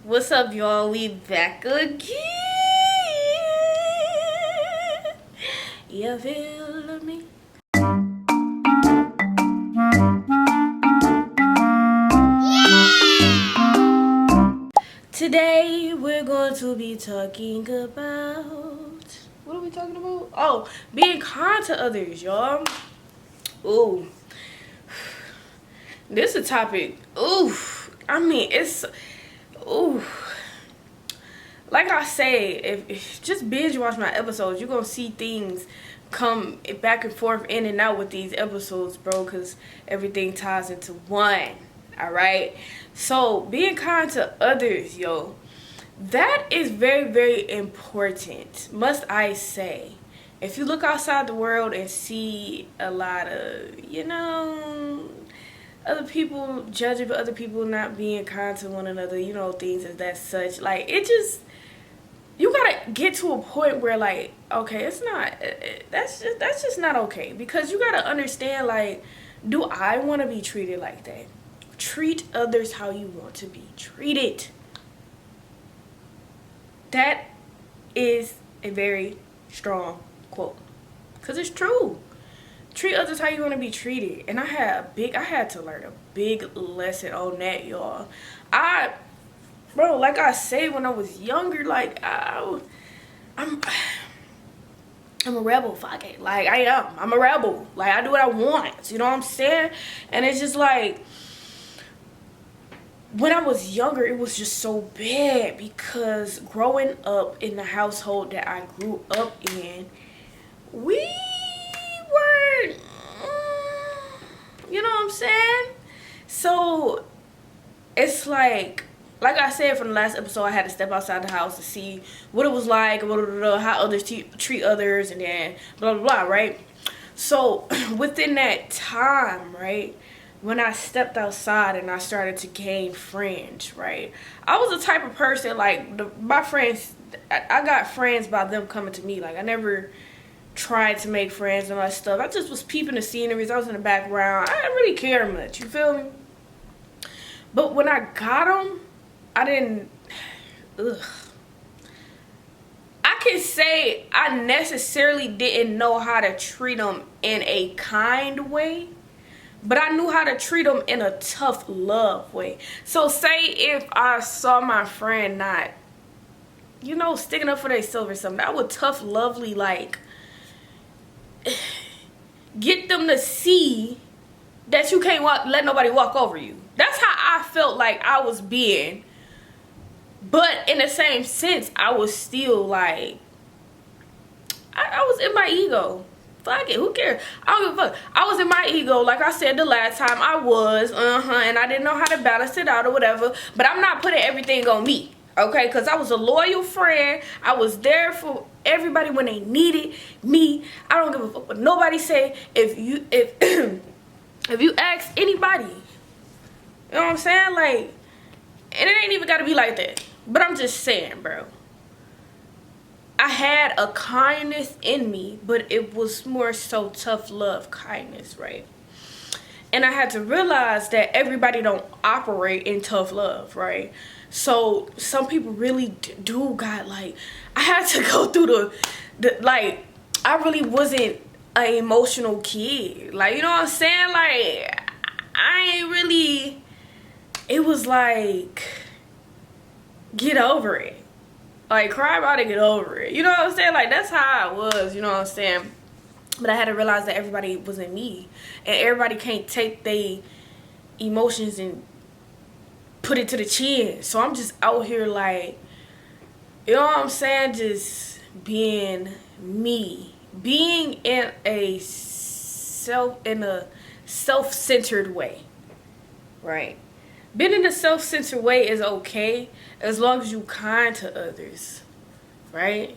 What's up, y'all? We back again. You feel me? Today we're going to be talking about, what are we talking about? Oh, being kind to others, y'all. Ooh, this is a topic. Ooh, I mean, it's, ooh. Like I say, if just binge watch my episodes, you're gonna see things come back and forth in and out with these episodes, bro, because everything ties into one. All right, so being kind to others, yo, that is very, very important, must I say. If you look outside the world and see a lot of, other people judging other people not being kind to one another, things as that such, like, it just, you gotta get to a point where, like, okay, it's not, that's just not okay, because you gotta understand, like, do I want to be treated like that? Treat others how you want to be treated. That is a very strong quote, because it's true. Treat others how you want to be treated. And I had to learn a big lesson on that, y'all. Bro, like I say, when I was younger, like, I'm a rebel, fuck it. Like, I'm a rebel. Like, I do what I want, you know what I'm saying? And it's just like, when I was younger, it was just so bad, because growing up in the household that I grew up in, we were, you know what I'm saying? So, it's like I said from the last episode, I had to step outside the house to see what it was like, how others treat others, and then blah, blah, blah, right? So, within that time, right, when I stepped outside and I started to gain friends, right, I was the type of person, like, my friends, I got friends by them coming to me. Like, I never tried to make friends and all that stuff. I just was peeping the sceneries. I was in the background. I didn't really care much, you feel me? But when I got them, I didn't, I can say I necessarily didn't know how to treat them in a kind way, but I knew how to treat them in a tough love way. So say if I saw my friend not, sticking up for themselves or something, I would tough, lovely, like, get them to see that you can't let nobody walk over you. That's how I felt like I was being. But in the same sense, I was still like, I was in my ego. Fuck it, who cares? I don't give a fuck. I was in my ego, like I said the last time I was, and I didn't know how to balance it out or whatever. But I'm not putting everything on me, okay? Because I was a loyal friend. I was there for everybody when they needed me. I don't give a fuck what nobody say. If you ask anybody, you know what I'm saying? Like, and it ain't even gotta be like that. But I'm just saying, bro. I had a kindness in me, but it was more so tough love kindness, right? And I had to realize that everybody don't operate in tough love, right? So some people really do got, like, I had to go through the like, I really wasn't an emotional kid. Like, you know what I'm saying? Like, I ain't really, it was like, get over it. Like, cry about it, get over it. You know what I'm saying? Like, that's how I was, you know what I'm saying? But I had to realize that everybody wasn't me. And everybody can't take their emotions and put it to the chin. So I'm just out here, like, you know what I'm saying? Just being me. Being in a self-centered way. Right? Being in a self-centered way is okay as long as you kind to others, right?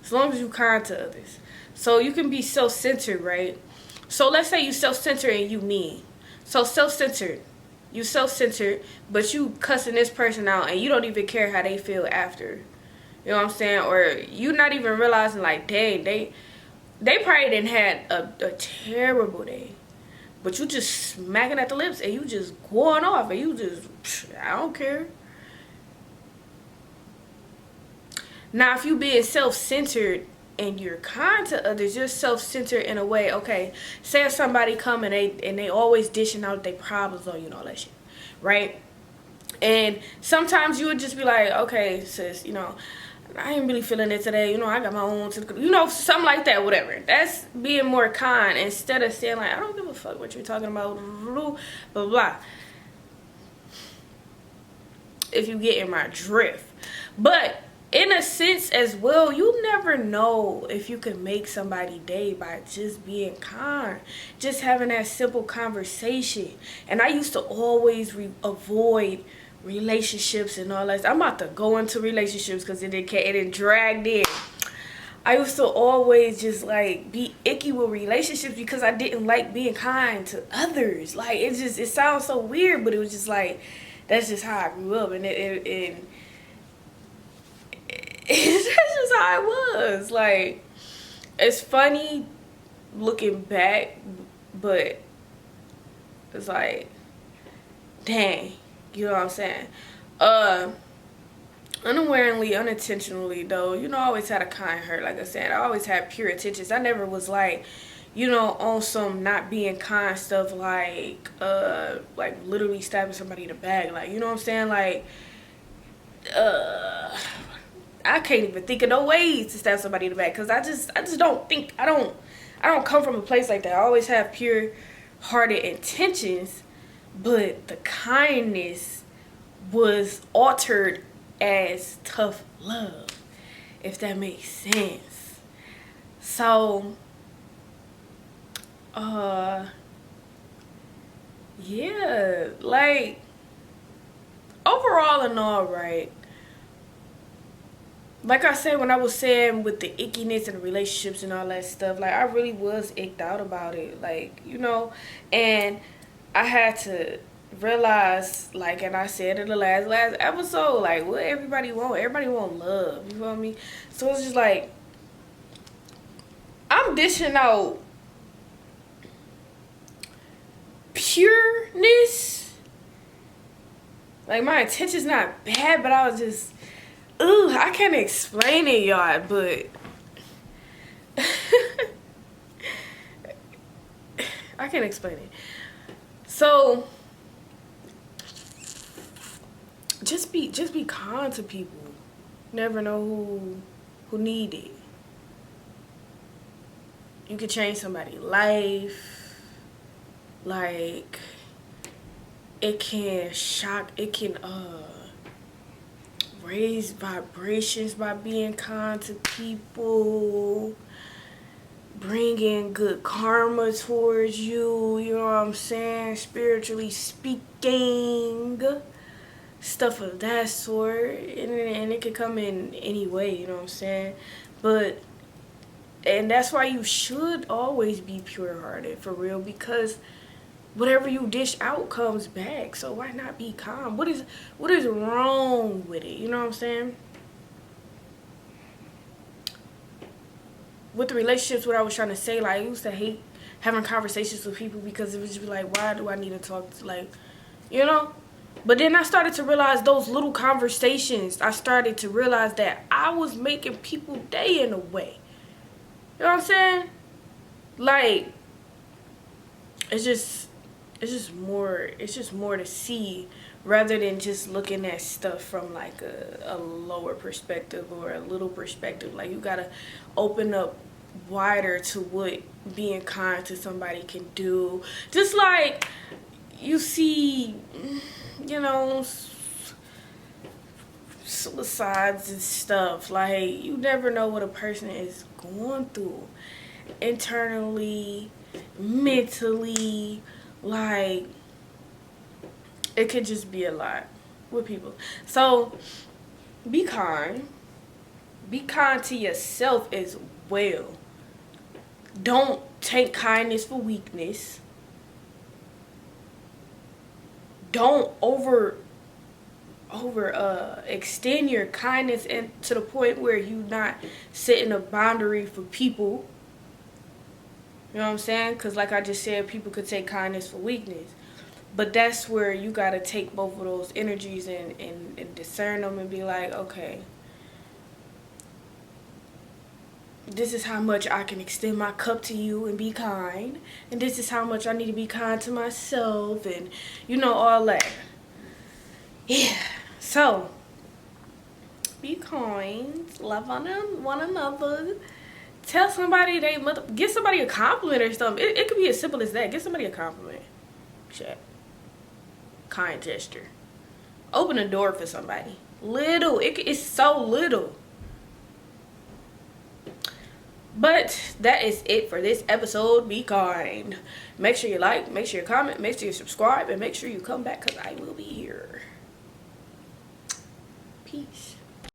As long as you kind to others. So you can be self-centered, right? So let's say you self-centered and you mean. So self-centered. You self-centered, but you cussing this person out and you don't even care how they feel after. You know what I'm saying? Or you not even realizing, like, dang, they probably didn't had a terrible day. But you just smacking at the lips and you just going off and you just, I don't care. Now, if you being self-centered and you're kind to others, you're self-centered in a way. Okay, say if somebody come and they always dishing out their problems on you and all that shit, right? And sometimes you would just be like, okay, sis, I ain't really feeling it today. I got my own, something like that, whatever. That's being more kind instead of saying like, I don't give a fuck what you're talking about, blah, blah, blah. If you get in my drift. But in a sense as well, you never know if you can make somebody's day by just being kind, just having that simple conversation. And I used to always avoid relationships and all that. I'm about to go into relationships because it dragged in. I used to always just like be icky with relationships because I didn't like being kind to others. Like it sounds so weird, but it was just like that's just how I grew up, and it's just how it was. Like, it's funny looking back, but it's like, dang, you know what I'm saying? Unawarely, unintentionally, though, I always had a kind heart. Like I said, I always had pure intentions. I never was like, on some not being kind stuff, like literally stabbing somebody in the back. Like, you know what I'm saying? Like, I can't even think of no ways to stab somebody in the back, because I just don't think, I don't come from a place like that. I always have pure hearted intentions, but the kindness was altered as tough love, if that makes sense. So yeah, like, overall and all, right, like I said, when I was saying with the ickiness and the relationships and all that stuff, like, I really was icked out about it, like, and I had to realize, like, and I said in the last episode, like, what everybody want love, you feel me? So it's just like, I'm dishing out pureness. Like, my intention's not bad, but I was just, I can't explain it, y'all, but I can't explain it. So just be kind to people. Never know who need it. You can change somebody's life. Like, it can raise vibrations by being kind to people, bring in good karma towards you, you know what I'm saying, spiritually speaking, stuff of that sort. And it could come in any way, you know what I'm saying? And that's why you should always be pure-hearted, for real, because whatever you dish out comes back. So why not be calm? What is wrong with it? You know what I'm saying? With the relationships, what I was trying to say, like, I used to hate having conversations with people because it was just like, why do I need to talk to, like, But then I started to realize those little conversations, I started to realize that I was making people day in a way. You know what I'm saying? Like, it's just more to see, rather than just looking at stuff from like a lower perspective or a little perspective. Like, you gotta open up wider to what being kind to somebody can do. Just like you see, suicides and stuff. Like, you never know what a person is going through internally, mentally. Like, it could just be a lot with people. So be kind to yourself as well. Don't take kindness for weakness. Don't over extend your kindness to the point where you not setting a boundary for people. You know what I'm saying? Because like I just said, people could take kindness for weakness. But that's where you got to take both of those energies and discern them and be like, okay, this is how much I can extend my cup to you and be kind. And this is how much I need to be kind to myself. And, you know, all that. Yeah. So, be kind. Love on one another. Tell somebody get somebody a compliment or something. It could be as simple as that. Get somebody a compliment. Chat. Kind gesture. Open a door for somebody. Little. It's so little. But that is it for this episode. Be kind. Make sure you like, make sure you comment, make sure you subscribe, and make sure you come back because I will be here. Peace.